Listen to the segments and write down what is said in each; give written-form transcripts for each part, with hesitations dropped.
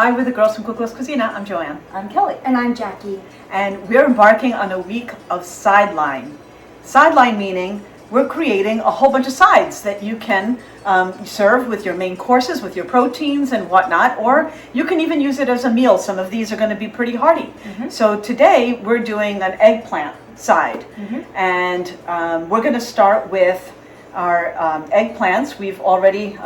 Hi, we're the girls from Cookless Cuisina. I'm Joanne. I'm Kelly. And I'm Jackie. And we're embarking on a week of Sideline. Sideline meaning we're creating a whole bunch of sides that you can serve with your main courses, with your proteins and whatnot, or you can even use it as a meal. Some of these are going to be pretty hearty. So today we're doing an eggplant side. And we're going to start with our eggplants. We've already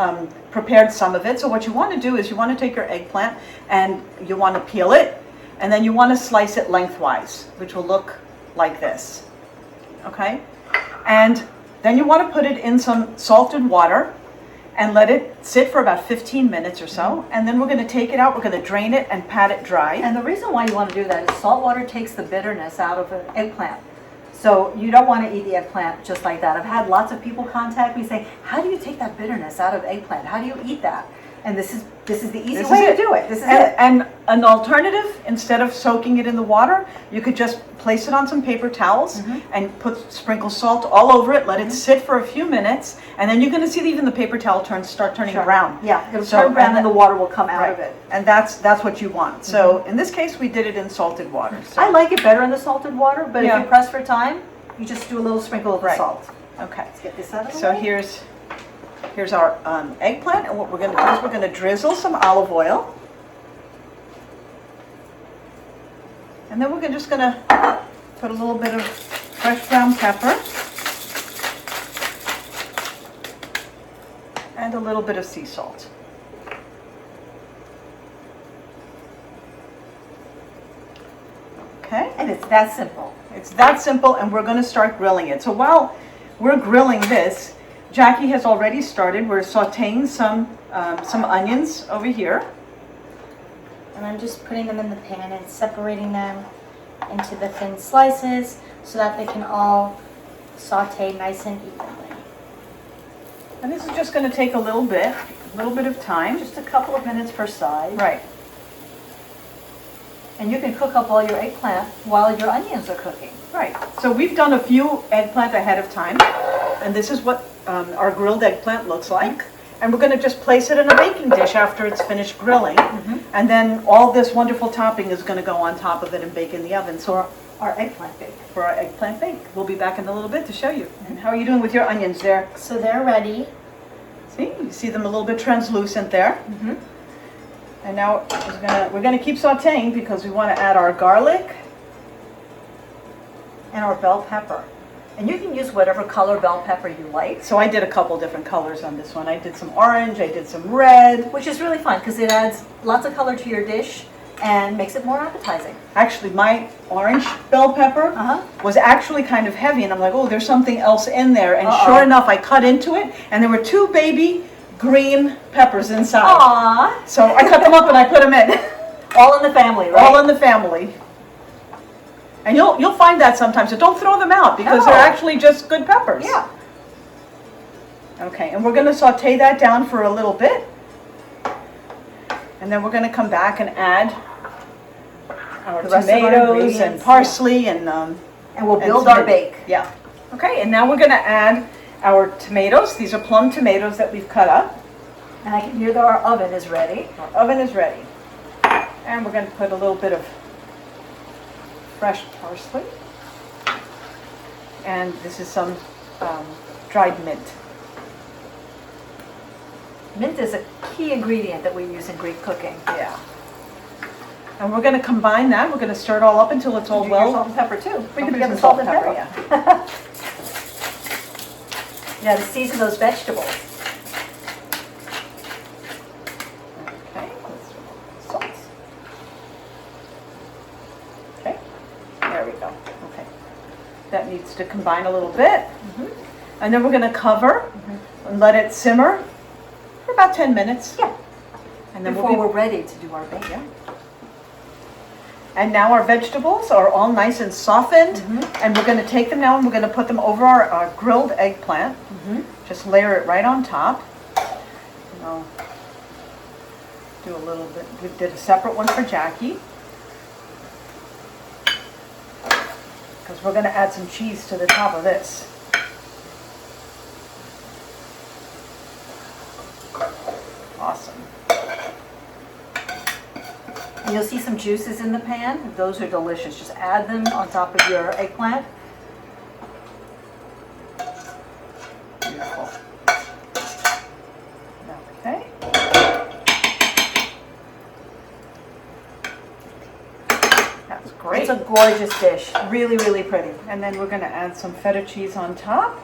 prepared some of it. So what you want to do is you want to take your eggplant and you want to peel it, and then you want to slice it lengthwise, which will look like this. Okay? And then you want to put it in some salted water and let it sit for about 15 minutes or so. And then we're going to take it out, we're going to drain it and pat it dry. And the reason why you want to do that is salt water takes the bitterness out of an eggplant. So you don't want to eat the eggplant just like that. I've had lots of people contact me saying, how do you take that bitterness out of eggplant? How do you eat that? And this is the easy way to do it. This is it. And an alternative, instead of soaking it in the water, you could just place it on some paper towels and sprinkle salt all over it, let it sit for a few minutes, and then you're going to see even the paper towel start turning brown. Yeah, it'll turn brown and the water will come out of it. And that's what you want. So in this case, we did it in salted water. So. I like it better in the salted water, but if you press for time, you just do a little sprinkle of the salt. Okay. Let's get this out of the So way. here's our eggplant, and what we're going to do is we're going to drizzle some olive oil. And then we're just going to put a little bit of fresh ground pepper and a little bit of sea salt. Okay? And it's that simple. It's that simple, and we're going to start grilling it. So while we're grilling this, Jackie has already started. We're sauteing some onions over here. And I'm just putting them in the pan and separating them into the thin slices so that they can all saute nice and evenly. And this is just going to take a little bit of time. Just a couple of minutes per side. Right. And you can cook up all your eggplant while your onions are cooking. Right. So we've done a few eggplant ahead of time, and this is what our grilled eggplant looks like. And we're going to just place it in a baking dish after it's finished grilling. And then all this wonderful topping is going to go on top of it and bake in the oven. So Our eggplant bake. for our eggplant bake. We'll be back in a little bit to show you. And how are you doing with your onions there? So they're ready. See, you see them a little bit translucent there. And now we're gonna keep sauteing because we want to add our garlic And our bell pepper. And you can use whatever color bell pepper you like. So I did a couple different colors on this one. I did some orange, I did some red. Which is really fun because it adds lots of color to your dish and makes it more appetizing. Actually, my orange bell pepper was actually kind of heavy, and I'm like, oh, there's something else in there. And sure enough, I cut into it, and there were 2 baby green peppers inside. Aww. So I cut them up and I put them in. All in the family, right? All in the family. And you'll find that sometimes, so don't throw them out because they're actually just good peppers. Yeah. Okay, and we're going to saute that down for a little bit. And then we're going to come back and add our tomatoes and parsley and we'll build our bake. Yeah. Okay, and now we're going to add our tomatoes. These are plum tomatoes that we've cut up. And I can hear that our oven is ready. Our oven is ready. And we're going to put a little bit of fresh parsley. And this is some dried mint. Mint is a key ingredient that we use in Greek cooking. Yeah. And we're going to combine that. We're going to stir it all up until it's all well. Salt and pepper too. We Don't can forget do the salt salt and and pepper, pepper. yeah. Yeah, to season those vegetables. Okay, let's salt. Okay, there we go. Okay, that needs to combine a little bit. And then we're going to cover and let it simmer for about 10 minutes. Yeah. And then Before we're ready to do our bake. Yeah. And now our vegetables are all nice and softened. And we're going to take them now and we're going to put them over our grilled eggplant. Just layer it right on top. And I'll do a little bit. We did a separate one for Jackie. Because we're going to add some cheese to the top of this. Awesome. And you'll see some juices in the pan. Those are delicious. Just add them on top of your eggplant. Beautiful. Okay. That's great. It's a gorgeous dish. Really, really pretty. And then we're going to add some feta cheese on top.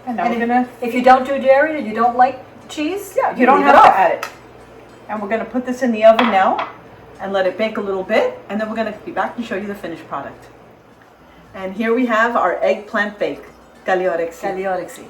And now And we're going to, if you don't do dairy or you don't like cheese, yeah, you don't leave have it to off. add it. And we're going to put this in the oven now and let it bake a little bit. And then we're going to be back to show you the finished product. And here we have our eggplant bake. Καλή όρεξη. Καλή όρεξη.